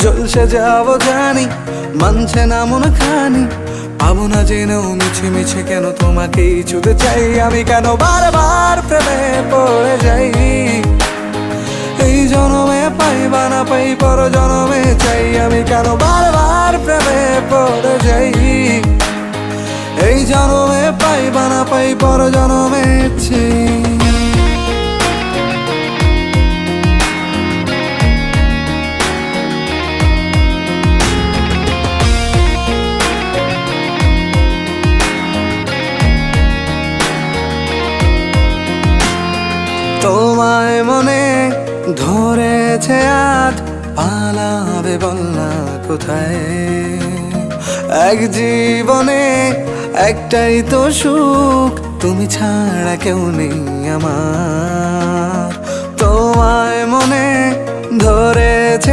ঝলসে যাবো জানি, মানছে না মন খানি, পাবো না জেনেও মিছে মিছে কেন তোমাকেই ছুতে চাই আমি, কেন বারবার প্রেমে পড়ে যাই। এই জনমে পাই বা না পাই পর জনমে চাই আমি, কেন বারবার প্রেমে পড়ে যাই। এই জনমে পাই বা না পাই পর জনমে চাই। তোমায় মনে ধরেছে আজ, পালাবে বল না কোথায়। এক জীবনে একটাই তো সুখ, তুমি ছাড়া কেউ নেই আমার। তোমায় মনে ধরেছে